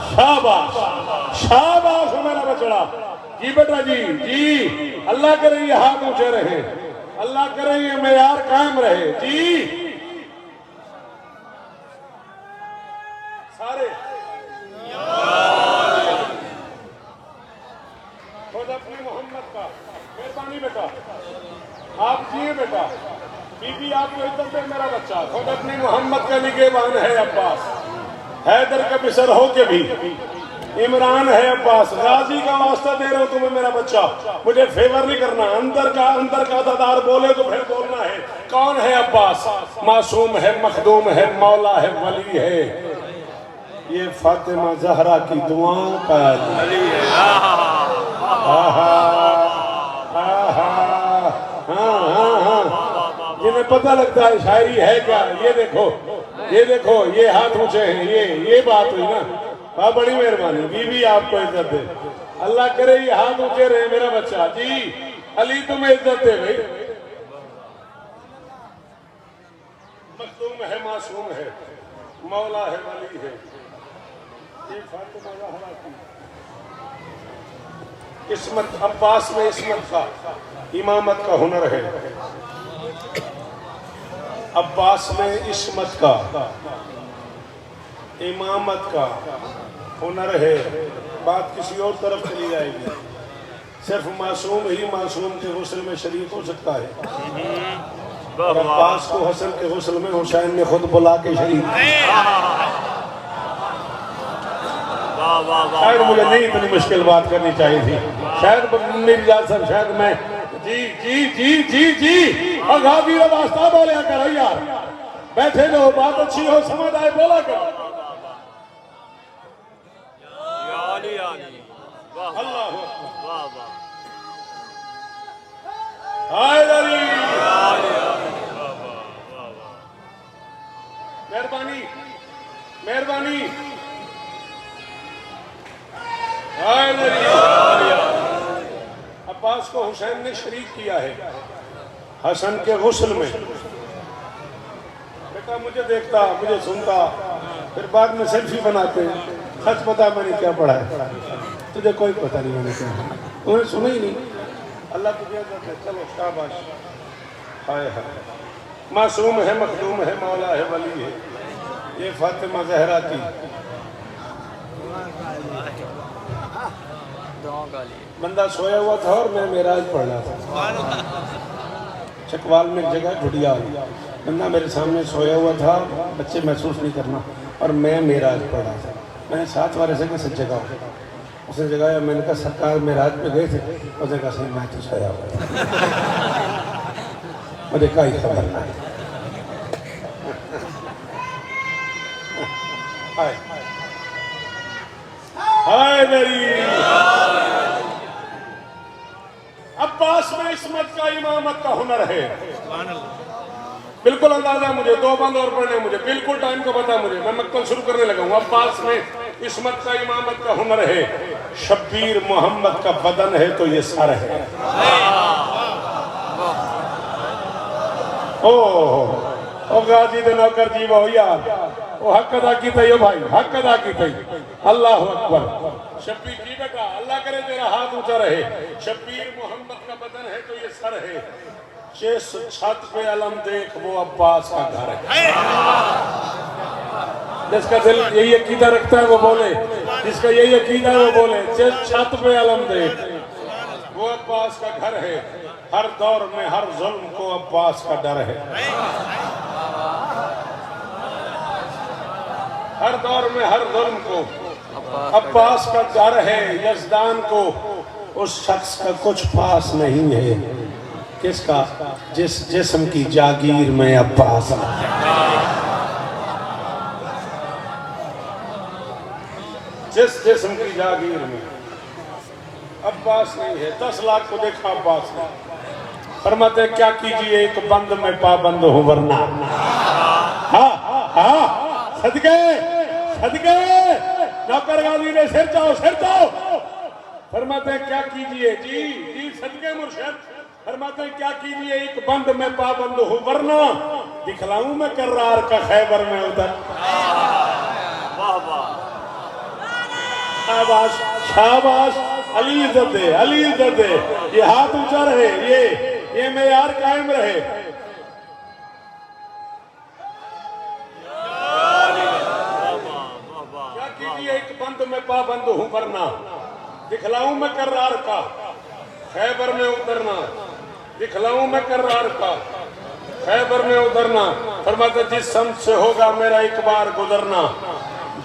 शाबाश शाबाश मेरा बचड़ा जी, बेटा जी, अल्लाह करे ये हाथ ऊंचे रहे, अल्लाह करे ये मेयार कायम रहे जी। सारे खुद अपने मोहम्मद का मेहरबानी बेटा, आप जिए बेटा, बीबी आपको इज्जत दे मेरा बच्चा। खुद अपने मोहम्मद का निगहबान है अब्बास, हैदर का बिसर हो के भी इमरान है अब्बास। गाजी का वास्ता दे रहा हूं तुम्हें मेरा बच्चा, मुझे फेवर नहीं करना, अंदर का दादार बोले तो फिर बोलना है। कौन है अब्बास? मासूम है, मखदूम है, मौला है, वली है, ये फातिमा जहरा की दुआओं का वली है। जिन्हें पता लगता है शायरी है क्या, ये देखो, ये हाथ ऊंचे हैं, ये बात हुई ना। हाँ बड़ी मेहरबानी, बीवी आपको इज्जत दे, अल्लाह करे ये हाथ ऊंचे रहे मेरा बच्चा जी। अली तुम्हें इज्जत दे भाई, मखदूम है, मासूम है, मौला है, वली है, ये फातिमा ज़हरा की इस्मत। अब्बास में इस्मत का, इमामत का हुनर है। अब्बास में इस्मत का, इमामत का हुनर है। बात किसी और तरफ चली जाएगी, सिर्फ मासूम ही मासूम के गुस्ल में शरीक हो सकता है। और अब्बास को हसन के गुस्ल में हुसैन ने खुद बुला के शरीक। शायद मुझे नहीं इतनी मुश्किल बात करनी चाहिए थी, शायद मिर्जा साहब, शायद मैं जी और गाजी वास्ता बोलिया कर यार, बैठे रहो, बात अच्छी हो, समझ आए, बोला कर। अल्लाह मेहरबानी मेहरबानी। अब्बास को हुसैन ने शरीक किया है हसन के गुस्ल में। बेटा मुझे देखता, मुझे सुनता, फिर बाद में सेल्फी बनाते। सच पता मैंने क्या पढ़ा है, तुझे कोई पता नहीं मैंने क्या, उन्हें सुना ही नहीं। अल्लाह तुझे देता है। चलो शाबाश। हाय हाय, मासूम है, मखदूम है, मौला है, वली है। ये फातिमा जहरा की बंदा सोया हुआ था और मैं मेराज पढ़ रहा था। चकवाल में एक जगह ढुडिया, बंदा मेरे सामने सोया हुआ था, बच्चे महसूस नहीं करना, और मैं मेराज पढ़ रहा था। मैंने 7 बार ऐसे कैसे जगाओ, उसने जगाया। मैंने कहा सरकार मेराज पे गए थे? उसने कहा सही, मैं तो सोया हुआ था, मुझे कोई खबर नहीं। हाय हाय मेरी अब्बास में इस्मत का इमामत का हुनर है। बिल्कुल अंदाजा मुझे, 2 बंद और पढ़ने मुझे, बिल्कुल टाइम का पता मुझे। मैं मक्तल शुरू करने लगा हूँ। अब्बास में इस्मत का इमामत का हुनर है। शब्बीर मोहम्मद का बदन है तो ये सर है। ओ गाजी दे नौकर जी वो यार, वो हक अदा की थी भाई, हक अदा की थी। अल्लाह अकबर। शब्बीर जी बेटा, अल्लाह करे तेरा हाथ ऊंचा रहे। शब्बीर मोहम्मद का बदन है तो ये सर है। जिस छत पे अलम देख वो अब्बास का घर है। जिसका दिल यही अकीदा रखता है वो बोले, जिसका यही अकीदा है वो बोले। जिस छत पे अलम देख वो अब्बास का घर है। हर दौर में हर जुल्म को अब्बास का डर है। हर दौर में हर जुल्म को अब्बास का डर है। यजदान को उस शख्स का कुछ पास नहीं है। किसका? जिस जिस्म की जागीर में अब्बास जिस जिस्म की जागीर में अब्बास नहीं है। 10 लाख को देखा अब्बास ने। फरमाते क्या कीजिए, एक बंद में पाबंद हूं वरना। हाँ हाँ, सदके सदके, नौकर गाजी ने सिर जाओ सिर जाओ। फरमाते क्या कीजिए, जी जी सदके मुर्शिद। फरमाते क्या कीजिए, एक बंद में पाबंद हूं वरना दिखलाऊं मैं कर्रार का खैबर में उधर। शाबाश शाबाश, अली इज्जत दे, अली इज्जत दे। ये हाथ ऊंचा रहे, ये मेयार कायम रहे। क्या कीजिए, एक बंद में पाबंद हूं वरना दिखलाऊं मैं कर्रार का खैबर में उतरना। दिखलाऊं मैं कर्रार का खैबर में उतरना। फरमाते जिस संत से होगा मेरा एक बार गुजरना,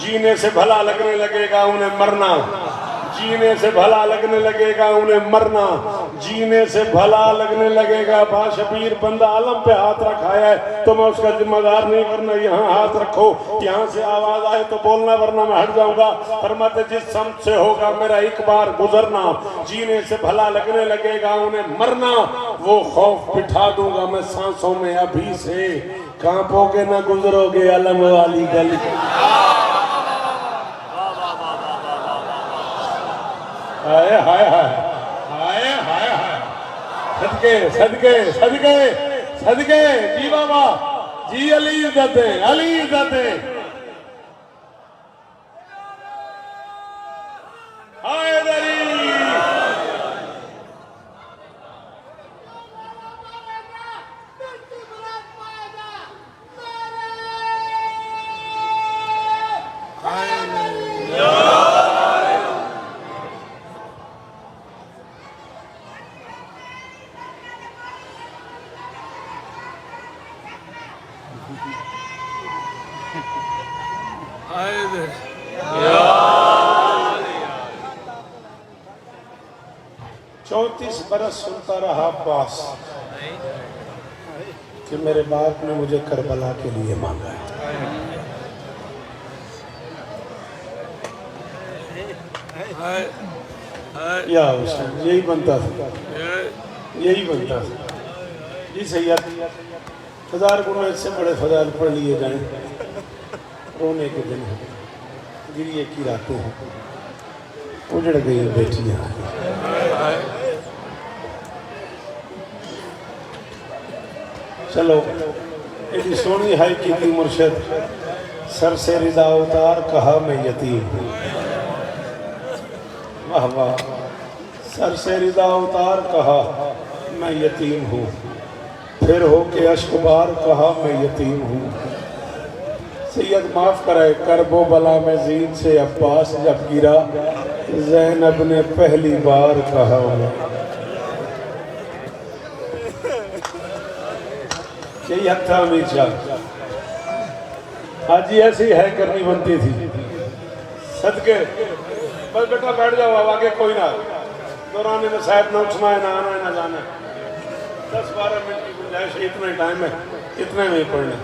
जीने से भला लगने लगेगा उन्हें मरना। जीने से भला लगने लगेगा उन्हें मरना। जीने से भला लगने लगेगा। बाशबीर बंदा आलम पे हाथ रखाया है तो मैं उसका जिम्मेदार नहीं, वरना यहाँ हाथ रखो, यहाँ से आवाज आए तो बोलना, वरना मैं हट जाऊंगा। फरमाते जिस समझ से होगा मेरा एक बार गुजरना, जीने से भला लगने लगेगा उन्हें मरना। वो खौफ बिठा दूंगा मैं सांसों में अभी से, कांपोगे न गुजरोगे अलम वाली गली। हाय हाय हाय हाय हाय हाय, सदके सदके सदके सदके, जी बाबा जी, अली इज्जत है, अली इज्जत है। हाय दरी बरस सुनता रहा अब्बास कि मेरे बाप ने मुझे करबला के लिए मांगा है। या हुसैन, यही बनता था, यही बनता था जी। सैयद 1000 गुना इससे बड़े फजाल पढ़ लिए जाए। रोने के दिन है, गिरिए की रातें हैं, उजड़ गई बेटियां। चलो यदि सोनी हाई की थी मुर्शद, सर से रिदा उतार कहा मैं यतीम हूँ। वाह वाह, सर से रिदा उतार कहा मैं यतीम हूँ, फिर हो के अशकबार कहा मैं यतीम हूँ। सैयद माफ करे करबो बला में जीन से अब्बास जब गिरा, ज़ैनब ने पहली बार कहा मैं। यही हक था अमीर शाह। हाजी ऐसी है करनी बनती थी। सदके बस बेटा बैठ जाओ, अब आगे कोई ना दौरान में साहब ना उठना है, ना आना है, ना जाना है। 10-12 मिनट की गुंजाइश, इतना ही टाइम है, इतने में ही पढ़ने।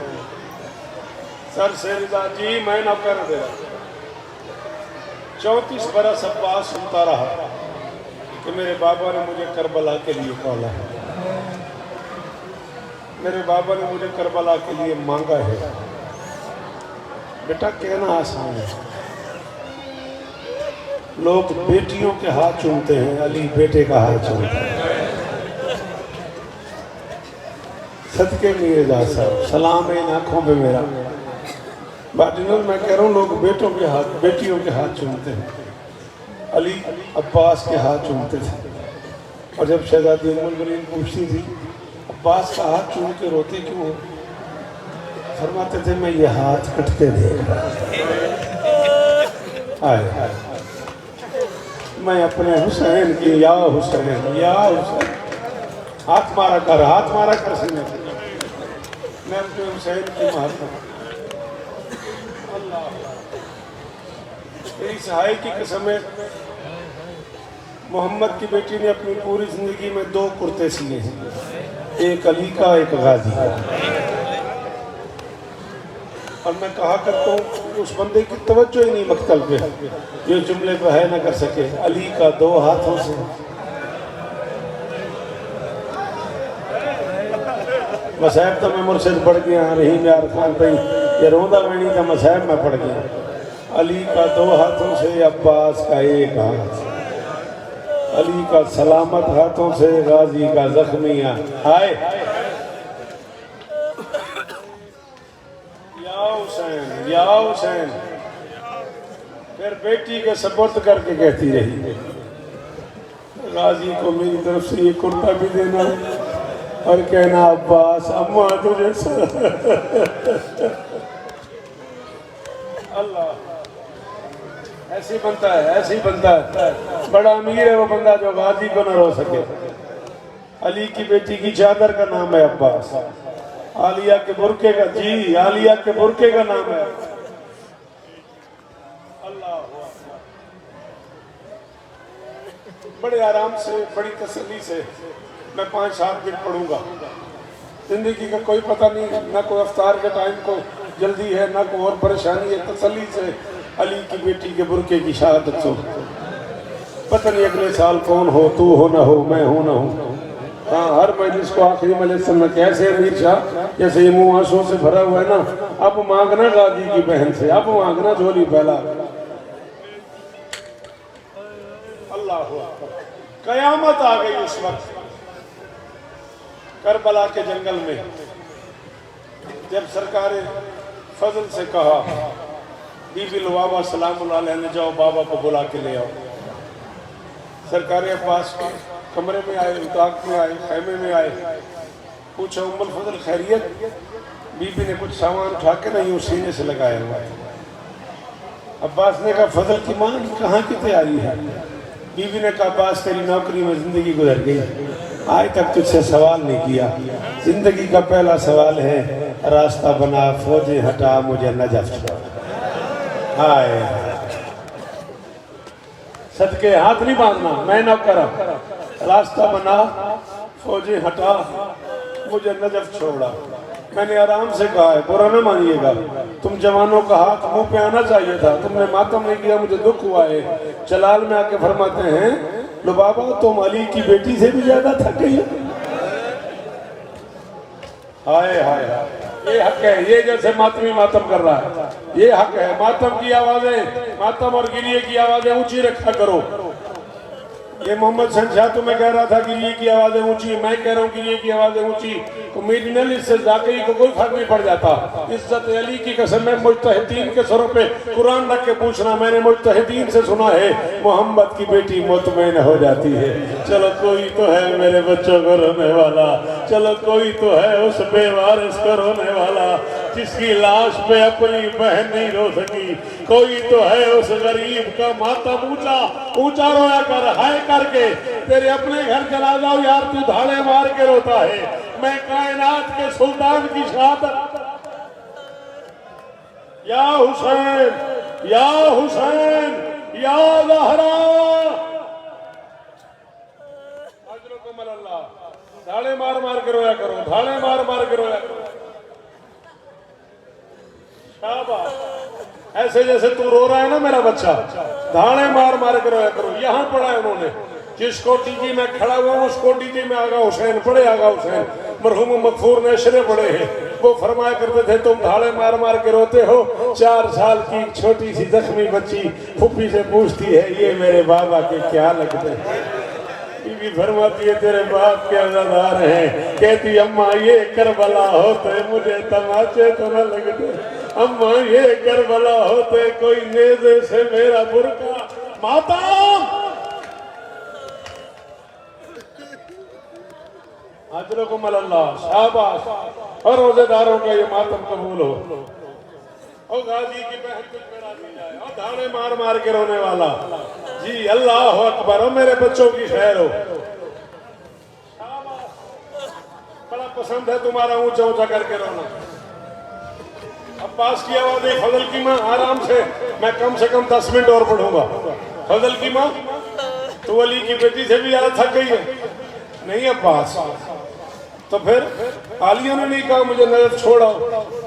सर से रिजा जी मैं ना कर दे 34 बरस अब्बास सुनता रहा कि मेरे बाबा ने मुझे करबला के लिए कॉला है, मेरे बाबा ने मुझे करबला के लिए मांगा है। बेटा कहना आसान है, लोग बेटियों के हाथ चूमते हैं, अली बेटे का हाथ चूमता है। सदके मीरजा साहब सलाम है इन आँखों पे मेरा। बाटिनों मैं कह रहा हूँ लोग बेटों के हाथ, बेटियों के हाथ चूमते हैं। अली अब्बास के हाथ चूमते थे। और जब शहजादी उम्मुल बनीन पूछती थी अब्बास का हाथ चूम के रोते क्यों, फरमाते थे मैं ये हाथ कटते देख रहा आए मैं अपने हुसैन की या हुसैन या हुसैन, हाथ मारा कर सीने पे, मैं अपने हुसैन की मारता। अल्लाह मेरी सहाय की कसम है, मोहम्मद की बेटी ने अपनी पूरी जिंदगी में 2 कुर्ते सिए हैं, एक अली का एक गाजी का। और मैं कहा करता हूँ उस बंदे की तवज्जो ही नहीं मकतल पे, जो जुमले पे है ना कर सके। अली का 2 हाथों से मसाहब तो मैं मुर्शिद पढ़ गया, रहीम यार खान भाई ये रोंदा मैनी का मसाहब मैं पढ़ गया। अली का 2 हाथों से, अब्बास का 1 हाथ, अली का सलामत हाथों से, गाजी का जख्मिया। हाय या हुसैन। फिर बेटी के सपुर्द करके कहती रही गाजी को मेरी तरफ से ये कुर्ता भी देना और कहना अब्बास अम्मा तुझे अल्लाह ऐसे बनता है, ऐसे ही बनता है। बड़ा अमीर है वो बंदा जो गाजी को न रो सके। अली की बेटी की चादर का नाम है अब्बास, आलिया के बुरके का, जी आलिया के बुरके का नाम है। अल्लाह बड़े आराम से, बड़ी तसल्ली से मैं 5-7 दिन पढ़ूंगा। जिंदगी का कोई पता नहीं, ना कोई अफ्तार के टाइम को जल्दी है, ना कोई और परेशानी है। तसल्ली से अली की बेटी के बुरके की शहादत सो, पता नहीं अगले साल कौन हो, तू हो ना हो, मैं हो ना हो। हाँ हर मजलिस को आखिरी मजलिस में कैसे अमीर शाह जैसे ये मुँह आंसुओं से भरा हुआ है ना, अब मांगना गाजी की बहन से, अब मांगना झोली फैला। अल्लाह कयामत आ गई उस वक्त करबला के जंगल में, जब सरकार फजल से कहा बीबी लुबाबा सलाम अलैहा ने जाओ बाबा को बुला के ले आओ। सरकार अब्बास के कमरे में आए, उताक में आए, खैमे में आए, पूछा उम्मुल फजल खैरियत। बीबी ने कुछ सामान उठा के नहीं सीने से लगाया हुआ था। अब्बास ने कहा फजल की मां कहाँ की तैयारी है। बीबी ने कहा अब्बास तेरी नौकरी में जिंदगी गुजर गई, आज तक तुझसे सवाल नहीं किया। जिंदगी का पहला सवाल है रास्ता बना, फौजें हटा, मुझे नजफ छोड़। हाय सदके हाथ नहीं बांधना, मैं नौकर, रास्ता बना, फौजें हटा, मुझे नजफ छोड़ा। मैंने आराम से कहा है, बुरा न मानिएगा, तुम जवानों का हाथ मुंह पे आना चाहिए था, तुमने मातम नहीं किया, मुझे दुख हुआ है। जलाल में आके फरमाते हैं लुबाबा तुम अली की बेटी से भी ज्यादा थक गई। हाय हाय ये हक है, ये जैसे मातमी मातम कर रहा है, ये हक है। मातम की आवाजें, मातम और गिरिए की आवाजें ऊंची रखा करो। ये मोहम्मद शहनशाह तुम्हें कह रहा था कि ये की आवाजें ऊंची, मैं कह रहा हूँ कि ये की आवाजें ऊंची। कॉमेडियन इससे जाकरी को कोई फर्क नहीं पड़ जाता। इज्जत अली की कसम में मुजतहिदीन के सरों पे कुरान रख के पूछना, मैंने मुजतहिदीन से सुना है मोहम्मद की बेटी मुतमईन हो जाती है। चलो कोई तो है मेरे बच्चों को रोने वाला, चलो कोई तो है उस बेवारिस को रोने वाला जिसकी लाश पे अपनी बहन नहीं रो सकी। कोई तो है उस गरीब का मातम ऊंचा ऊंचा रोया कर, हाय करके तेरे अपने घर चला जाओ यार, तू धाड़े मार के रोता है। मैं कायनात के सुल्तान की शहादत, या हुसैन या हुसैन या ज़हरा, अजरकुम अल्लाह, धाड़े मार मार के रोया करो, धाड़े मार मार के रोया करो। शाबाश, ऐसे जैसे तू रो रहा है ना मेरा बच्चा, धाड़े मार मार के रोया करो। यहाँ पढ़ा है उन्होंने, जिस कोटी जी में खड़ा हुआ उस कोटी जी में आगा हुसैन पढ़े, आगा हुसैन मरहूम मगफूर ने शरे पढ़े हैं। वो फरमाया करते थे तुम धाड़े मार मार के रोते हो। 4 साल की छोटी सी जख्मी बच्ची फुप्पी से पूछती है ये मेरे बाबा के क्या लगते हैं? बीवी फरमाती है तेरे बाप के अज़ादार हैं। कहती अम्मा ये करबला होते मुझे तमाचे तो न लगते, अम्मा ये करबला होते कोई नेज़े से मेरा बुरका। मातम अजरकुम अल्लाह, शाबाश। और रोजेदारों का ये मातम कबूल हो। और गाजी की बहन कुछ मेरा दी जाए, और धाड़े मार मार के रोने वाला जी, अल्लाह अकबर। और मेरे बच्चों की खैर हो। बड़ा पसंद है तुम्हारा ऊंचा ऊंचा करके रोना। अब्बास की आवाज है, फजल की माँ आराम से, मैं कम से कम 10 मिनट और पढ़ूंगा। फजल की माँ तो अली की बेटी से भी ज्यादा थक गई है। नहीं अब्बास, तो फिर आलिया ने नहीं कहा मुझे नजर छोड़ो,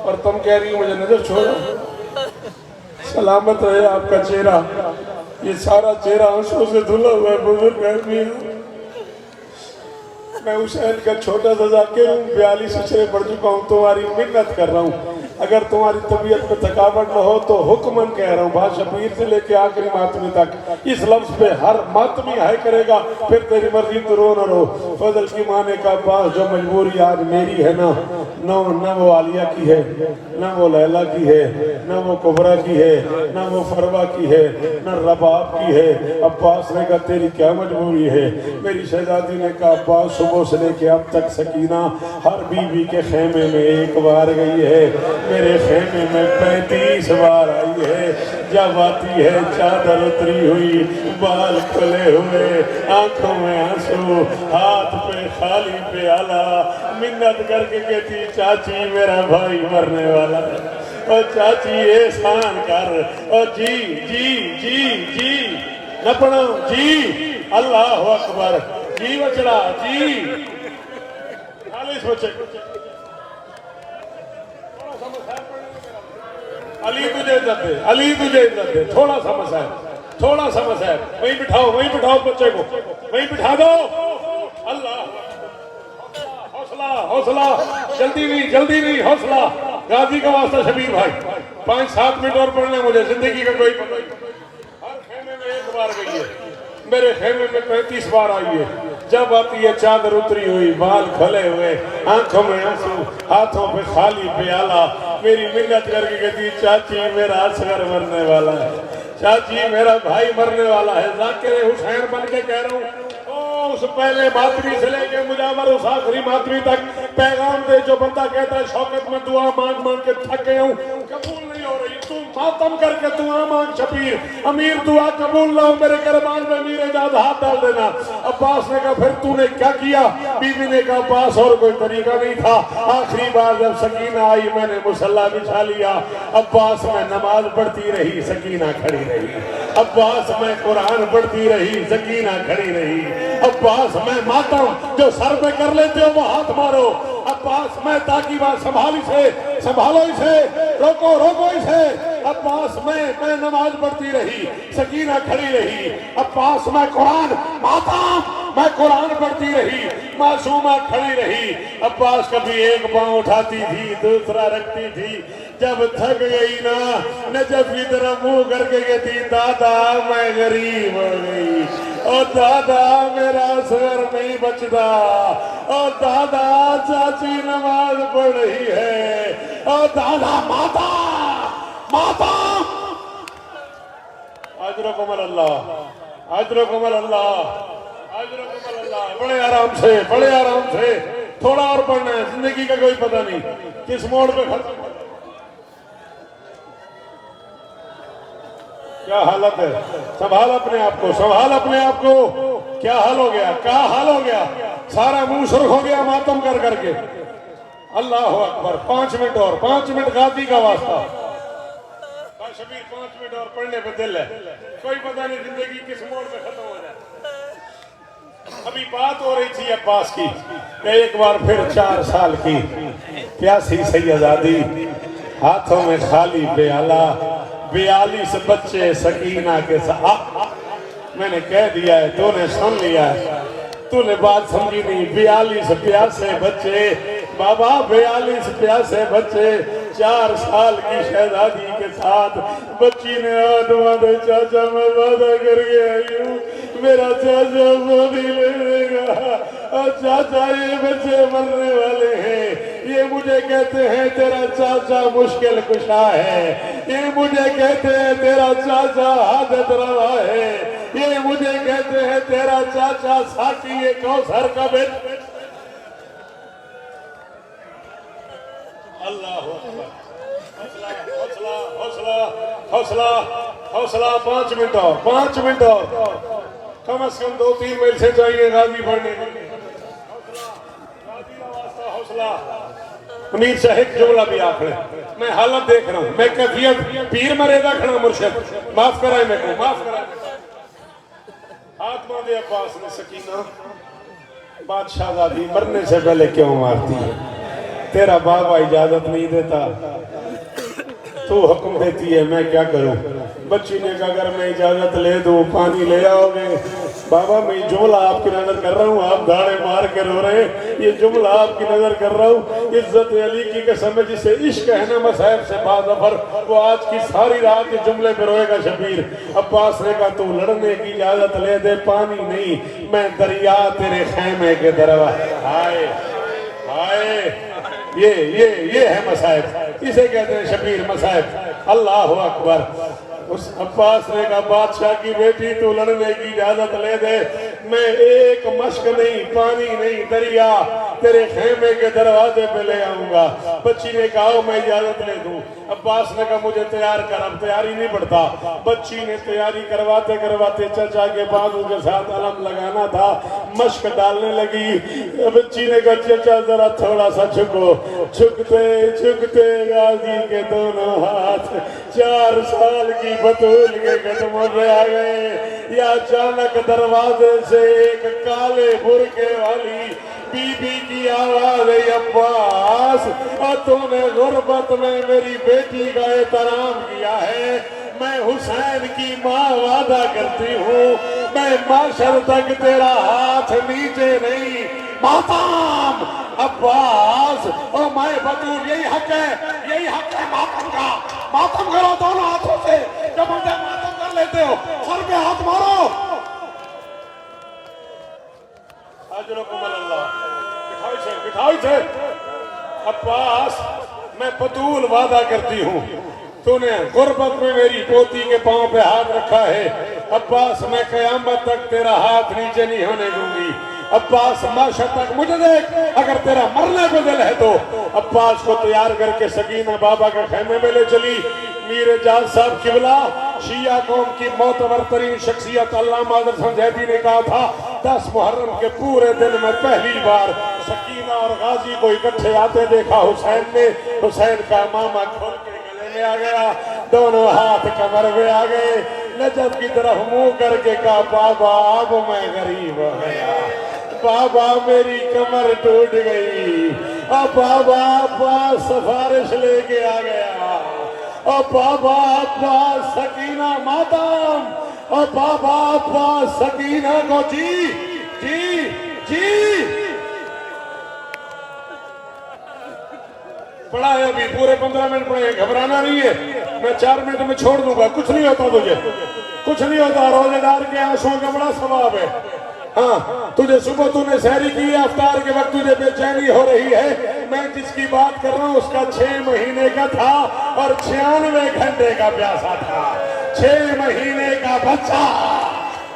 और तुम कह रही हो मुझे नजर छोड़ो। सलामत रहे आपका चेहरा, ये सारा चेहरा आंसू से धुला हुआ है बुजुर्ग आदमी। मैं हुसैन का छोटा सा जाकिर हूँ, 42 अशरे पढ़ चुका हूँ, तुम्हारी मिन्नत कर रहा हूँ। अगर तुम्हारी तबीयत में थकावट न हो तो हुक्मन कह रहा हूँ, बात शबीर से लेके आखिरी मातमी तक इस लफ्ज पे हर मातमी हाय करेगा, फिर तेरी मर्जी तो रो न रो। फजल की माने का पास जो मजबूरी आज मेरी है ना, न वो आलिया की है, न वो लैला की है, न वो कुबरा की है, न वो फरवा की है, न रबाब की है। अब्बास ने कहा तेरी क्या मजबूरी है? मेरी शहजादी ने कहा अब्बास सुबह से लेके अब तक सकीना हर बीवी के खेमे में एक बार गई है, मेरे खेमे में 35 बार आई है। जब आती है चादर उतरी हुई, बाल खुले हुए, आंखों में आंसू, हाथ पे खाली प्याला, मिन्नत करके कहती चाची मेरा भाई मरने वाला है, और चाची एहसान कर, और जी जी जी जी न पढ़ो जी, अल्लाह अकबर जी बचड़ा जी। 40 बच्चे अली तुझे इज्जत दे, अली तुझे इज्जत दे। थोड़ा सा मसला, थोड़ा सा मसला, वहीं बिठाओ बच्चे को, वहीं बिठा दो। अल्लाह, हौसला हौसला, जल्दी नहीं हौसला। गाजी का वास्ता शबीर भाई, 5-7 मिनट और पढ़ना मुझे, जिंदगी का कोई पता नहीं। हर खेमे में एक बार गई है, मेरे खेमे में 35 बार आई है। जब आती है चादर उतरी हुई, बाल खुले हुए, आंखों में आंसू, हाथों पे खाली प्याला, मेरी मिन्नत करके कहती चाची मेरा असगर मरने वाला है, चाची मेरा भाई मरने वाला है। जाकिर हुसैन बन के कह रहा हूँ, उस पहले मातमी से लेके मुजावर उस आखिरी मातमी तक पैगाम दे। जो बंदा कहता है शौकत में दुआ मांग मांग के थक गया हूँ, कबूल नहीं हो रही, तू मातम करके दुआ मांग शबीर, अमीर दुआ कबूल ना हो, मेरे करबान में अमीर इजाद हाथ डाल देना। अब्बास ने कहा फिर तूने क्या किया? बीवी ने कहा अब्बास और कोई तरीका नहीं था। आखिरी बार जब सकीना आई मैंने मुसल्ला बिछा लिया, अब्बास में नमाज पढ़ती रही, सकीना खड़ी रही। अब्बास में कुरान पढ़ती रही, सकीना खड़ी रही। अब्बास में मातम जो सर पे कर लेते हो वो हाथ मारो। अब्बास में ताकि बात संभालो इसे, रोको इसे। अब्बास में मैं नमाज पढ़ती रही, सकीना खड़ी रही। अब्बास में कुरान, मातम मैं कुरान पढ़ती रही, मासूमा खड़ी रही। अब्बास कभी एक पांव उठाती थी, दूसरा रखती थी। जब थक गई ना, नजफ की तरफ मुंह करके कहती दादा मैं गरीब हो गई, और दादा मेरा सर नहीं बचता, और दादा चाची नमाज पढ़ रही है, और दादा माता माता। अजरकुमुल अल्लाह, अजरकुमुल अल्लाह, अजरकुमुल अल्लाह। बड़े आराम से, बड़े आराम से, थोड़ा और पढ़ना है, जिंदगी का कोई पता नहीं किस मोड़ पे खत्म। क्या हालत है, संभाल अपने आप को, संभाल अपने आप को। क्या हाल हो गया, क्या हाल हो गया, सारा मुंह सुर्ख हो गया मातम कर करके। अल्लाह अकबर। 5 मिनट और, 5 मिनट गादी का वास्ता। शबीर 5 मिनट और पढ़ने पे दिल है, कोई पता नहीं जिंदगी किस मोड़ पे खत्म हो जाए। अभी बात हो रही थी अब्बास की, एक बार फिर 4 साल की प्यासी सैयदादी, हाथों में खाली प्याला, 42 बच्चे सकीना के साथ। मैंने कह दिया है, तूने सुन लिया है, तूने बात समझी नहीं। 42 प्यासे बच्चे बाबा, 42 प्यासे बच्चे 4 साल की शहजादी के साथ। बच्ची ने हाथ मारे, चाचा मैं वादा करके आई हूँ, मेरा चाचा मोदी ले लेगा, और चाचा ये बच्चे मरने वाले हैं। ये मुझे कहते हैं तेरा चाचा मुश्किल कुशा है, ये मुझे कहते हैं तेरा चाचा हादत रवा है, ये मुझे कहते हैं तेरा चाचा साकी ये कौसर का बेटा। अल्लाह हौसला हौसला हौसला हौसला हौसला। 5 मिनट और, 5 मिनट और, कम से कम 2-3 मील से चाहिए गाजी पढ़ने के लिए। हौसला। मुनीर साहिब जुमला भी आखिर, मैं हालत देख रहा हूँ, मैं कैफियत पीर मरेगा खड़ा मुर्शिद, माफ कराए मेरे को, माफ कराए। हाथ मांगे अब्बास ने। सकीना बादशाहजादी मरने से पहले क्यों मारती है? तेरा बाबा इजाजत नहीं देता, तू हुक्म देती है, मैं क्या करूं? बच्ची ने कहा अगर मैं इजाजत ले दूं पानी ले आओगे? बाबा मैं जुमला आपकी नजर कर रहा हूँ, आप दाढ़े मार के रो रहे हैं, ये जुमला आपकी नजर कर रहा हूँ। इज्जत अली की कसम है, जिसे इश्क है ना मसाहब से बाज़फर, वो आज की सारी रात इस जुमले पे रोएगा। शबीर अब्बास ने कहा तू लड़ने की इजाजत ले दे, पानी नहीं, मैं दरिया तेरे खेमे के दरवाजे। हाय हाय, ये है मसाहब, इसे कहते हैं शबीर मसाहब। अल्लाह अकबर। उस अब्बास ने कहा बादशाह की बेटी तू लड़ने की इजाजत ले दे, मैं एक मश्क नहीं, पानी नहीं, दरिया तेरे खेमे के दरवाजे पे ले आऊंगा। बच्ची ने कहा मैं इजाजत ले दूं। अब्बास ने कहा मुझे तैयार कर। अब तैयारी नहीं पड़ता। बच्ची ने तैयारी करवाते करवाते चाचा के बाजू के साथ अलम लगाना था, मश्क डालने लगी। बच्ची ने कहा चाचा जरा थोड़ा सा झुको। झुकते झुकते गाजी के दोनों हाथ 4 साल की बतूल के कदमों पे आ गए। या अचानक दरवाजे से एक काले बुरके वाली बीबी की आवाज है, अब्बास और तूने गुर्बत में मेरी बेटी का एहतराम किया है, मैं हुसैन की माँ वादा करती हूँ, मैं माशर तक तेरा हाथ नीचे नहीं। मातम अब्बास और मैं बतूल, यही हक है, यही हक है मातम का। मातम करो दोनों हाथों से, जब मुझे मातम कर लेते हो सर पे हाथ मारो। बिठाई से अब्बास मैं बतूल वादा करती हूँ, तूने गुर्बत में मेरी पोती के पांव पे हाथ रखा है, अब्बास मैं कयामत तक तेरा हाथ नीचे नहीं होने दूंगी। अब्बास माशा तक मुझे देख, अगर तेरा मरने को दिल है तो। अब्बास को तैयार करके सकीना बाबा के खेमे में ले चली। मीर जाज साहब किबला शिया कौम की मोतबर तरीन शख्सियत अल्लामा हज़रत जैदी ने कहा था 10 मुहर्रम के पूरे दिन में पहली बार सकीना और गाजी को इकट्ठे आते देखा। हुसैन ने, हुसैन का मामा खोल के गले में आ गया, दोनों हाथ कमर में आ गए, नजब की तरफ मुंह करके कहा बाबा अब मैं गरीब हो गया, बाबा मेरी कमर टूट गई। अब बाबा अब्बास सिफारिश लेके आ गया, और बाबा अब्बास सकीना मातम, और बाबा अब्बास सकीना को जी जी जी पढ़ा है। अभी पूरे 15 मिनट पढ़े, घबराना नहीं है। मैं 4 मिनट में छोड़ दूंगा, कुछ नहीं होता तुझे, कुछ नहीं होता। रोजेदार के आंसुओं का बड़ा सवाब है। हाँ, तुझे सुबह तूने सहरी की है, अफ्तार के वक्त तुझे बेचैनी हो रही है। मैं जिसकी बात कर रहा हूँ उसका 6 महीने का था और 96 घंटे का प्यासा था। 6 महीने का बच्चा,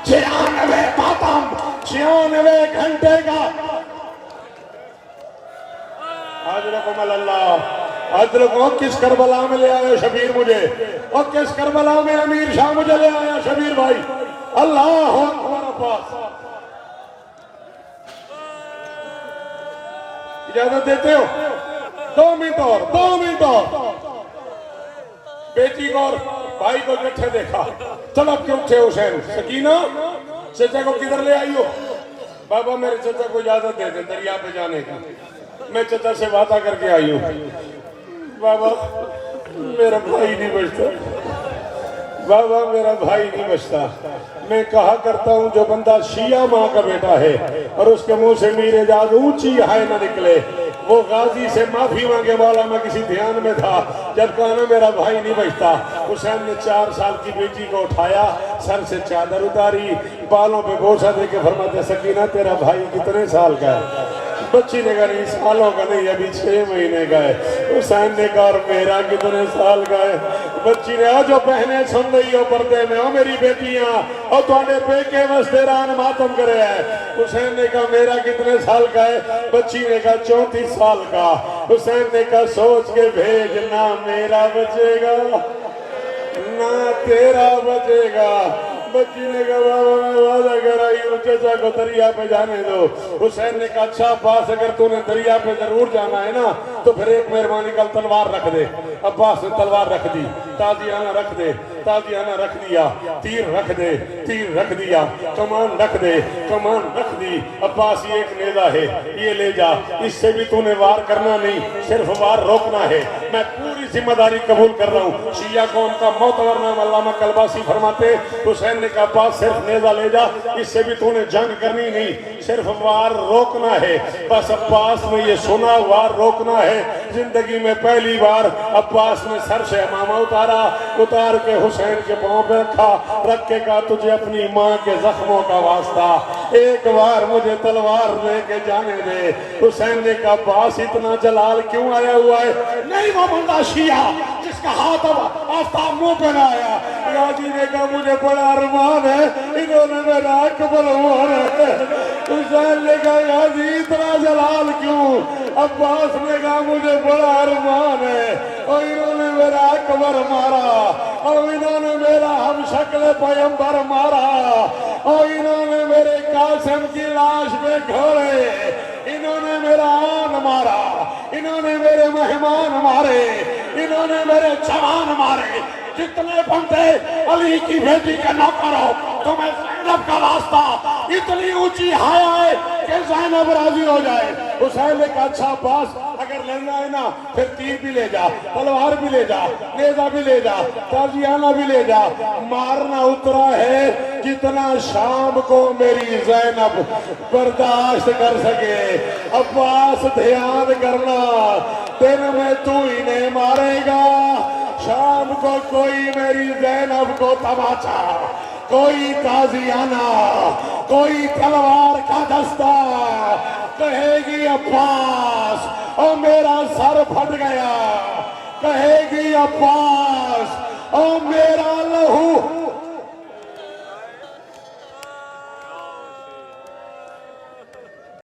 96 मातम, 96 घंटे का। अल्लाह किस करबला में ले आया शबीर मुझे, और किस करबला में अमीर शाह मुझे ले आया शबीर भाई। अल्लाह हमारा पास इजाजत देते हो? 2 मिनट और, 2 मिनट और। बेटी को और भाई को इकट्ठे देखा। तलब क्यों उठे हुसैन? सकीना, चचा को किधर ले आई हो? बाबा मेरे चचा को इजाजत दे दे दरिया पे जाने की, मैं चचा से वादा करके आई हूँ। बाबा मेरा भाई नहीं बचता, बाबा मेरा भाई नहीं बचता। मैं कहा करता हूँ जो बंदा शिया माँ का बेटा है और उसके मुंह से मीरे जाद ऊंची हाय ना निकले, वो गाजी से माफी मांगे वाला मैं किसी ध्यान में था जब कहा ना मेरा भाई नहीं बचता। हुसैन ने 4 साल की बेटी को उठाया, सर से चादर उतारी, बालों पे बोसा दे के फरमाते सकीना तेरा भाई कितने साल का है? बच्ची ने कहा नहीं सालों का नहीं, अभी 6 महीने का है। हुसैन ने कहा मेरा कितने साल का है? बच्ची ने जो बहने सुन रही हो पर्दे में, ओ मेरी बेटियां, और तुहाडे पेके वस्ते रान मातम करे है। हुसैन ने कहा मेरा कितने साल का है? बच्ची ने कहा 34 साल का। हुसैन ने कहा सोच के भेज, ना मेरा बचेगा ना तेरा बचेगा। बच्ची ने कहा बाबा मैं वादा कर आई हूँ चचा को दरिया पे जाने दो। हुसैन ने कहा अच्छा अब्बास अगर तूने दरिया पे जरूर जाना है ना तो फिर एक मेहरबानी कल तलवार रख दे। अब्बास ने तलवार रख दी, ताजियाना रख दे, ताजियाना रख दिया, तीर रख दे, तीर रख दिया, कमान रख दे, कमान रख दी। अब्बास ये एक नेजा है, ये ले जा, इससे भी तूने वार करना नहीं, सिर्फ वार रोकना है। मैं पूरी जिम्मेदारी कबूल कर रहा हूँ। शिया कौम का मोतबर नाम अल्लामा कलबासी फरमाते हुसैन ने कहा अब्बास सिर्फ नेजा ले जा, इससे भी तूने जंग करनी नहीं, सिर्फ वार रोकना है। बस अब्बास ने ये सुना वार रोकना है। जिंदगी में पहली बार अब्बास ने सर से इमामा उतारा, उतार के हुसैन के पांव पे रखा, रख के कहा तुझे अपनी माँ के जख्मों का वास्ता एक बार मुझे तलवार लेके जाने दे। हुसैन ने कहा अब्बास इतना जलाल क्यों आया हुआ है? नहीं वो बंदा शिया जिसका हाथ अब आफ्ताब मुंह पे ना आया। गाजी ने कहा मुझे बड़ा अरमान है, इन्होंने मेरा अकबर हुआ है। हुसैन ने कहा गाजी इतना जलाल क्यों? अब्बास ने कहा मुझे बड़ा अरमान है और इन्होंने मेरा अकबर मारा और इन्होंने मेरा हम शक्ल पैगंबर मारा और इन्होंने मेरे कासिम की लाश पे घोड़े, इन्होंने मेरा आन मारा, इन्होंने मेरे मेहमान मारे, इन्होंने मेरे जवान मारे। जितने बंदे अली की बेटी का नौकर हो तुम्हें ज़ैनब का वास्ता इतनी ऊंची हाया है कि ज़ैनब राजी हो जाए। हुसैन ने कहा अच्छा अब्बास अगर लेना है ना फिर तीर भी ले जा, तलवार भी ले जा, नेजा भी ले जा, ताजियाना भी ले जा। मारना उतरा है जितना शाम को मेरी ज़ैनब बर्दाश्त कर सके। अब्बास ध्यान करना, दिन में तू इन्हें मारेगा, शाम को कोई मेरी ज़ैनब को तमाचा, कोई ताजियाना, कोई तलवार का दस्ता, कहेगी अब्बास और मेरा सर फट गया, कहेगी अब्बास और मेरा